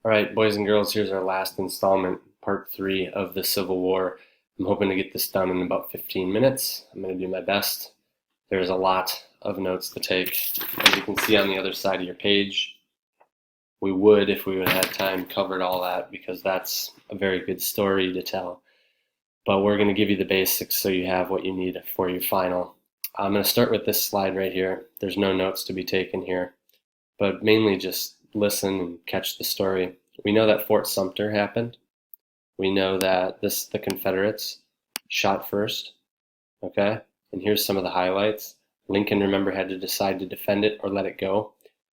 All right, boys and girls, here's our last installment, part 3 of the Civil War. I'm hoping to get this done in about 15 minutes. I'm going to do my best. There's a lot of notes to take. As you can see on the other side of your page, we would, if we would have had time, covered all that because that's a very good story to tell. But we're going to give you the basics so you have what you need for your final. I'm going to start with this slide right here. There's no notes to be taken here, but mainly just listen and catch the story. We know that Fort Sumter happened. We know that the Confederates shot first, okay? And here's some of the highlights. Lincoln, remember, had to decide to defend it or let it go.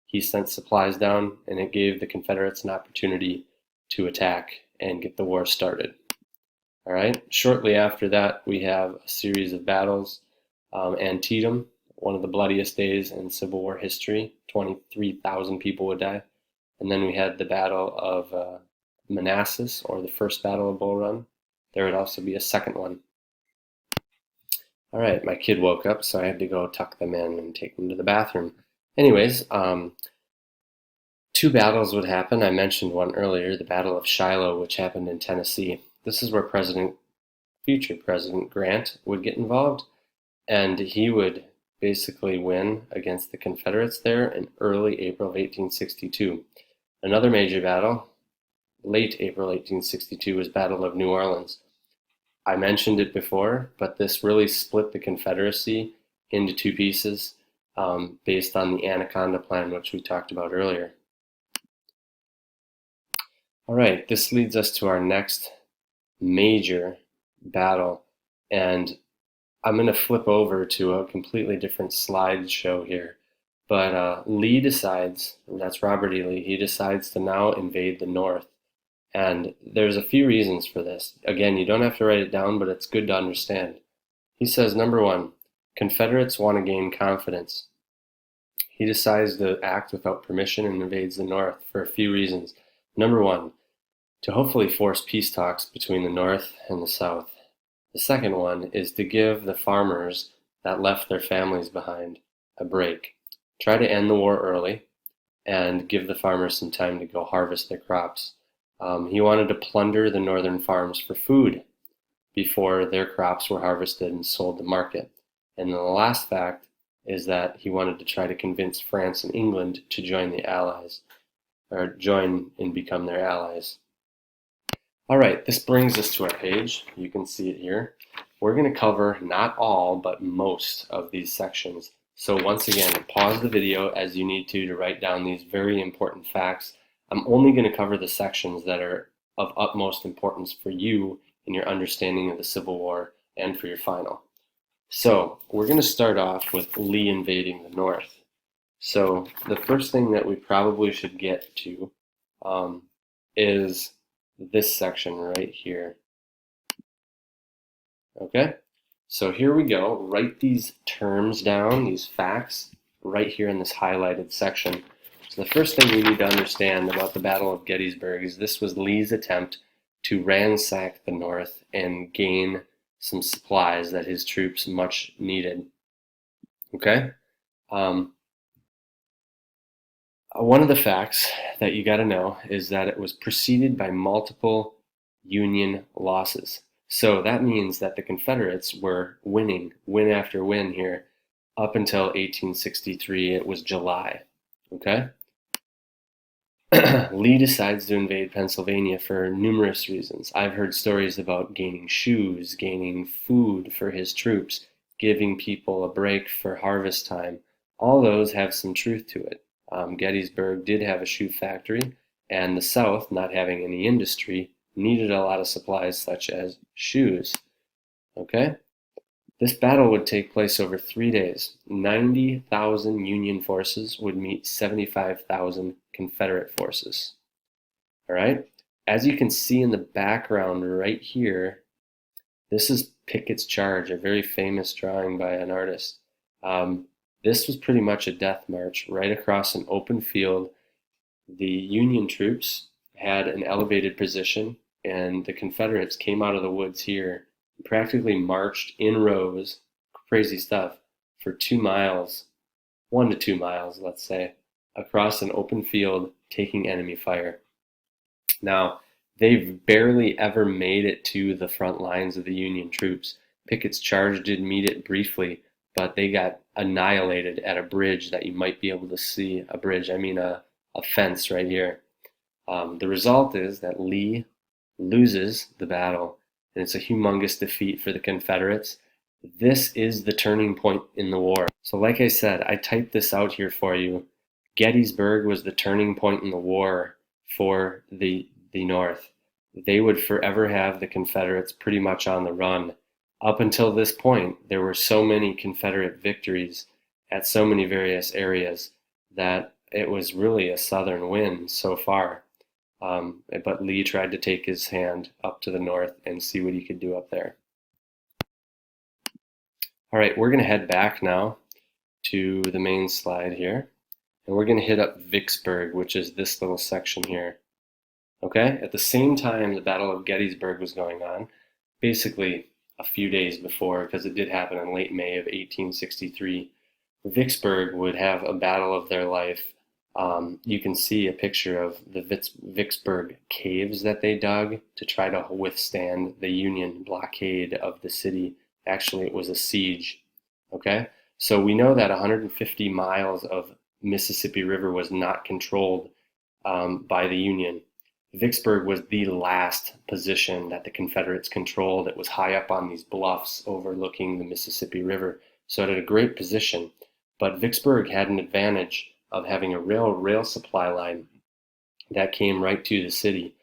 He sent supplies down, and it gave the Confederates an opportunity to attack and get the war started. All right. Shortly after that, we have a series of battles. Antietam, one of the bloodiest days in Civil War history. 23,000 people would die. And then we had the Battle of Manassas, or the first Battle of Bull Run. There would also be a second one. All right, my kid woke up, so I had to go tuck them in and take them to the bathroom. Anyways, two battles would happen. I mentioned one earlier, the Battle of Shiloh, which happened in Tennessee. This is where future President Grant would get involved, and he would basically win against the Confederates there in early April of 1862. Another major battle, late April 1862, was Battle of New Orleans. I mentioned it before, but this really split the Confederacy into two pieces based on the Anaconda Plan, which we talked about earlier. All right, this leads us to our next major battle, and I'm going to flip over to a completely different slideshow here. But Lee decides, that's Robert E. Lee, he decides to now invade the North. And there's a few reasons for this. Again, you don't have to write it down, but it's good to understand. He says, number one, Confederates want to gain confidence. He decides to act without permission and invades the North for a few reasons. Number one, to hopefully force peace talks between the North and the South. The second one is to give the farmers that left their families behind a break. Try to end the war early and give the farmers some time to go harvest their crops. He wanted to plunder the northern farms for food before their crops were harvested and sold to market. And the last fact is that he wanted to try to convince France and England to join the Allies, or join and become their allies. All right, this brings us to our page. You can see it here. We're going to cover not all, but most of these sections. So once again, pause the video as you need to write down these very important facts. I'm only going to cover the sections that are of utmost importance for you in your understanding of the Civil War and for your final. So we're going to start off with Lee invading the North. So the first thing that we probably should get to is this section right here. Okay, so here we go. Write these terms down, these facts, right here in this highlighted section. So the first thing we need to understand about the Battle of Gettysburg is this was Lee's attempt to ransack the North and gain some supplies that his troops much needed. Okay? One of the facts that you got to know is that it was preceded by multiple Union losses. So that means that the Confederates were winning, win after win here, up until 1863. It was July. Okay? Lee decides to invade Pennsylvania for numerous reasons. I've heard stories about gaining shoes, gaining food for his troops, giving people a break for harvest time. All those have some truth to it. Gettysburg did have a shoe factory, and the South, not having any industry, needed a lot of supplies such as shoes. Okay? This battle would take place over 3 days. 90,000 Union forces would meet 75,000 Confederate forces. All right? As you can see in the background right here, this is Pickett's Charge, a very famous drawing by an artist. This was pretty much a death march right across an open field. The Union troops had an elevated position, and the Confederates came out of the woods here, practically marched in rows, crazy stuff, for 2 miles, 1 to 2 miles, let's say, across an open field, taking enemy fire. Now, they've barely ever made it to the front lines of the Union troops. Pickett's charge did meet it briefly, but they got annihilated at a bridge that you might be able to see. A bridge, I mean a fence right here. The result is that Lee loses the battle, and it's a humongous defeat for the Confederates. This is the turning point in the war. So like I said, I typed this out here for you. Gettysburg was the turning point in the war for the North. They would forever have the Confederates pretty much on the run. Up until this point, there were so many Confederate victories at so many various areas that it was really a Southern win so far. But Lee tried to take his hand up to the north and see what he could do up there. All right, we're going to head back now to the main slide here, and we're going to hit up Vicksburg, which is this little section here. Okay, at the same time the Battle of Gettysburg was going on, basically a few days before, because it did happen in late May of 1863, Vicksburg would have a battle of their life. You can see a picture of the Vicksburg caves that they dug to try to withstand the Union blockade of the city. Actually, it was a siege. Okay, so we know that 150 miles of Mississippi River was not controlled by the Union. Vicksburg was the last position that the Confederates controlled. It was high up on these bluffs overlooking the Mississippi River, so it had a great position. But Vicksburg had an advantage of having a rail supply line that came right to the city.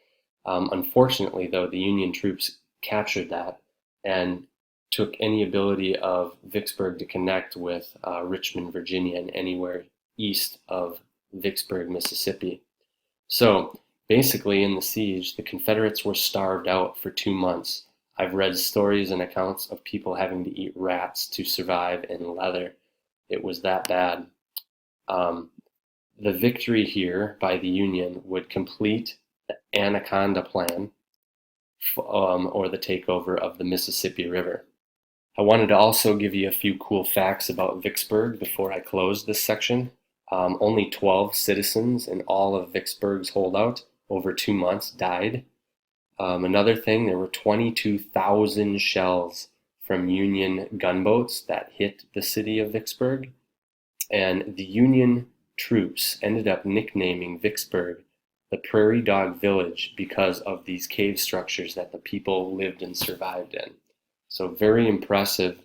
Unfortunately, though, the Union troops captured that and took any ability of Vicksburg to connect with Richmond, Virginia, and anywhere east of Vicksburg, Mississippi. So basically, in the siege, the Confederates were starved out for 2 months. I've read stories and accounts of people having to eat rats to survive in leather. It was that bad. The victory here by the Union would complete the Anaconda Plan, or the takeover of the Mississippi River. I wanted to also give you a few cool facts about Vicksburg before I close this section. Only 12 citizens in all of Vicksburg's holdout over 2 months died. Another thing, there were 22,000 shells from Union gunboats that hit the city of Vicksburg, and the Union troops ended up nicknaming Vicksburg the Prairie Dog Village because of these cave structures that the people lived and survived in. So very impressive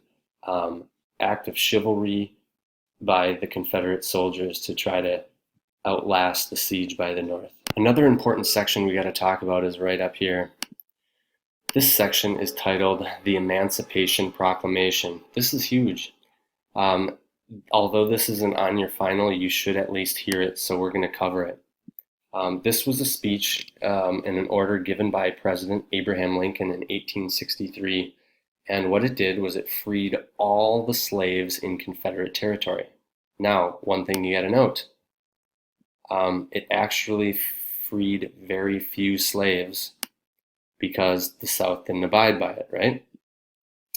act of chivalry by the Confederate soldiers to try to outlast the siege by the North. Another important section we got to talk about is right up here. This section is titled The Emancipation Proclamation. This is huge. Although this isn't on your final, you should at least hear it, so we're going to cover it. This was a speech and an order given by President Abraham Lincoln in 1863, and what it did was it freed all the slaves in Confederate territory. Now, one thing you got to note, it actually freed very few slaves because the South didn't abide by it, right?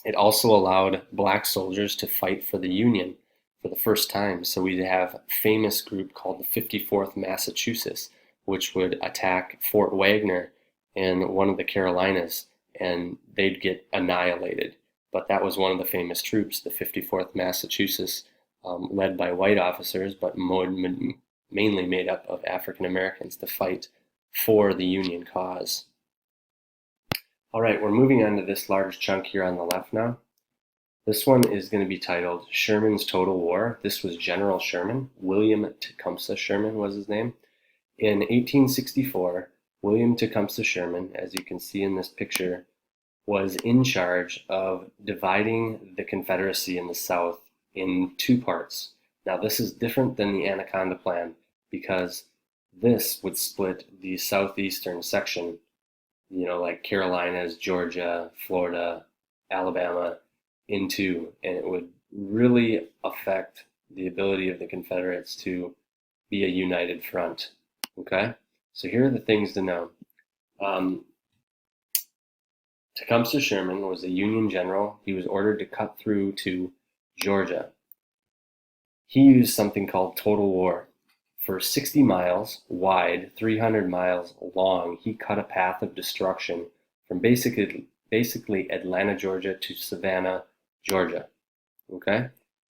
It also allowed black soldiers to fight for the Union for the first time. So we'd have a famous group called the 54th Massachusetts, which would attack Fort Wagner in one of the Carolinas, and they'd get annihilated. But that was one of the famous troops, the 54th Massachusetts, led by white officers, but mainly made up of African Americans to fight for the Union cause. All right, we're moving on to this large chunk here on the left now. This one is going to be titled Sherman's Total War. This was General Sherman. William Tecumseh Sherman was his name. In 1864, William Tecumseh Sherman, as you can see in this picture, was in charge of dividing the Confederacy in the South in 2 parts. Now, this is different than the Anaconda Plan because this would split the southeastern section, like Carolinas, Georgia, Florida, Alabama, in 2, and it would really affect the ability of the Confederates to be a united front. Okay, so here are the things to know. Tecumseh Sherman was a Union general. He was ordered to cut through to Georgia. He used something called total war for 60 miles wide, 300 miles long, he cut a path of destruction from basically Atlanta, Georgia to Savannah, Georgia. Okay?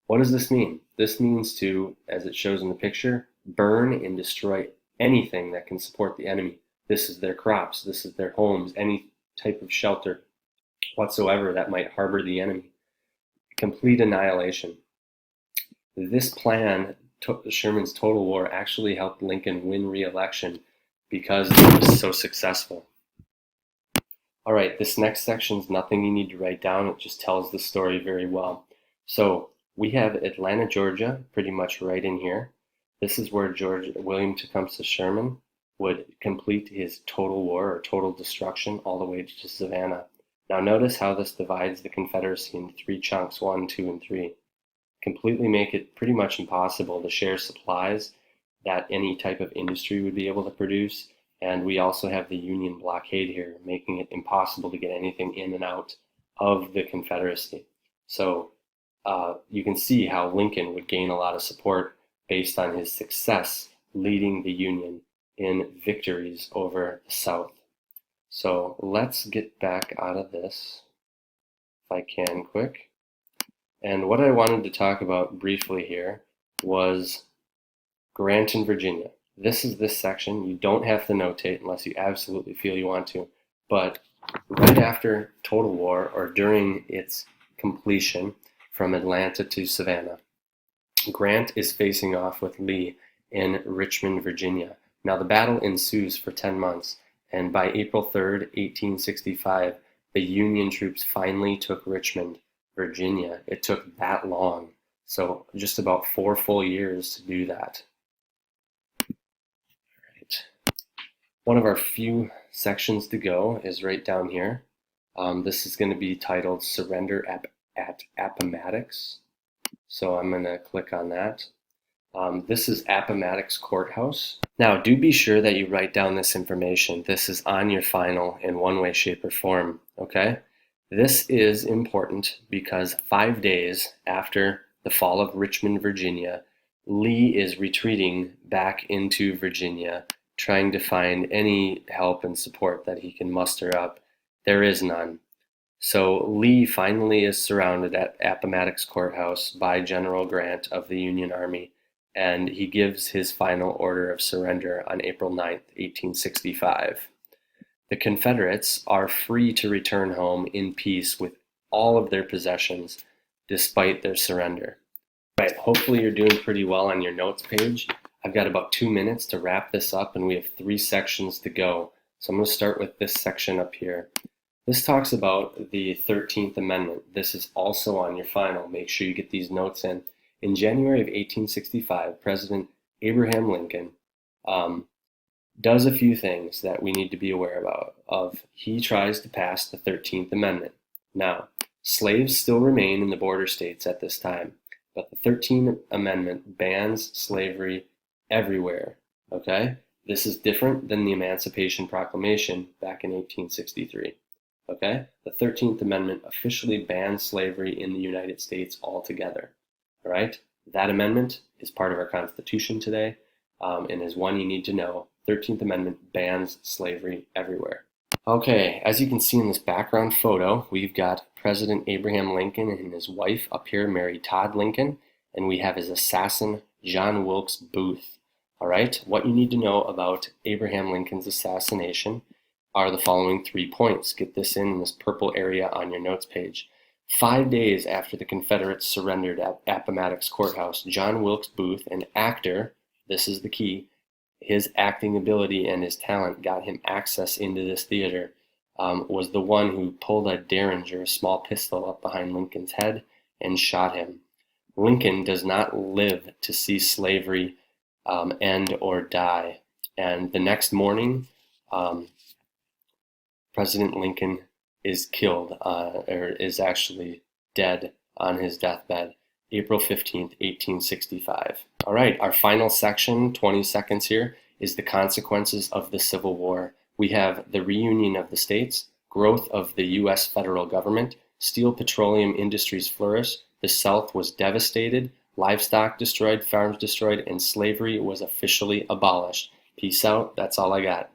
What does this mean? This means to, as it shows in the picture, burn and destroy anything that can support the enemy. This is their crops, this is their homes, any type of shelter whatsoever that might harbor the enemy. Complete annihilation. This plan, Sherman's total war, actually helped Lincoln win re-election because it was so successful. All right, this next section is nothing you need to write down. It just tells the story very well. So we have Atlanta, Georgia, pretty much right in here. This is where William Tecumseh Sherman would complete his total war or total destruction all the way to Savannah. Now notice how this divides the Confederacy into 3 chunks, 1, 2, and 3. Completely make it pretty much impossible to share supplies that any type of industry would be able to produce. And we also have the Union blockade here, making it impossible to get anything in and out of the Confederacy. So you can see how Lincoln would gain a lot of support based on his success leading the Union in victories over the South. So let's get back out of this, if I can, quick. And what I wanted to talk about briefly here was Grant in Virginia. This is this section. You don't have to notate unless you absolutely feel you want to. But right after total war, or during its completion from Atlanta to Savannah, Grant is facing off with Lee in Richmond, Virginia. Now the battle ensues for 10 months, and by April 3rd, 1865, the Union troops finally took Richmond, Virginia. It took that long, so just about 4 full years to do that. One of our few sections to go is right down here. This is going to be titled Surrender at Appomattox. So I'm going to click on that. This is Appomattox Courthouse. Now do be sure that you write down this information. This is on your final in one way, shape, or form. Okay? This is important because 5 days after the fall of Richmond, Virginia, Lee is retreating back into Virginia, trying to find any help and support that he can muster up. There is none. So Lee finally is surrounded at Appomattox Courthouse by General Grant of the Union Army, and he gives his final order of surrender on April 9th, 1865. The Confederates are free to return home in peace with all of their possessions, despite their surrender. Right, hopefully you're doing pretty well on your notes page. I've got about 2 minutes to wrap this up, and we have 3 sections to go. So I'm going to start with this section up here. This talks about the 13th Amendment. This is also on your final. Make sure you get these notes in. In January of 1865, President Abraham Lincoln does a few things that we need to be aware of. He tries to pass the 13th Amendment. Now, slaves still remain in the border states at this time, but the 13th Amendment bans slavery everywhere, okay? This is different than the Emancipation Proclamation back in 1863, okay? The 13th Amendment officially bans slavery in the United States altogether, all right? That amendment is part of our Constitution today and is one you need to know. 13th Amendment bans slavery everywhere. Okay, as you can see in this background photo, we've got President Abraham Lincoln and his wife up here, Mary Todd Lincoln, and we have his assassin, John Wilkes Booth. All right, what you need to know about Abraham Lincoln's assassination are the following 3 points. Get this in this purple area on your notes page. 5 days after the Confederates surrendered at Appomattox Courthouse, John Wilkes Booth, an actor, this is the key, his acting ability and his talent got him access into this theater, was the one who pulled a Derringer, a small pistol, up behind Lincoln's head and shot him. Lincoln does not live to see slavery end or die. And the next morning, President Lincoln is killed, or is actually dead on his deathbed, April 15th, 1865. All right, our final section, 20 seconds here, is the consequences of the Civil War. We have the reunion of the states, growth of the U.S. federal government, steel petroleum industries flourish, the South was devastated, livestock destroyed, farms destroyed, and slavery was officially abolished. Peace out. That's all I got.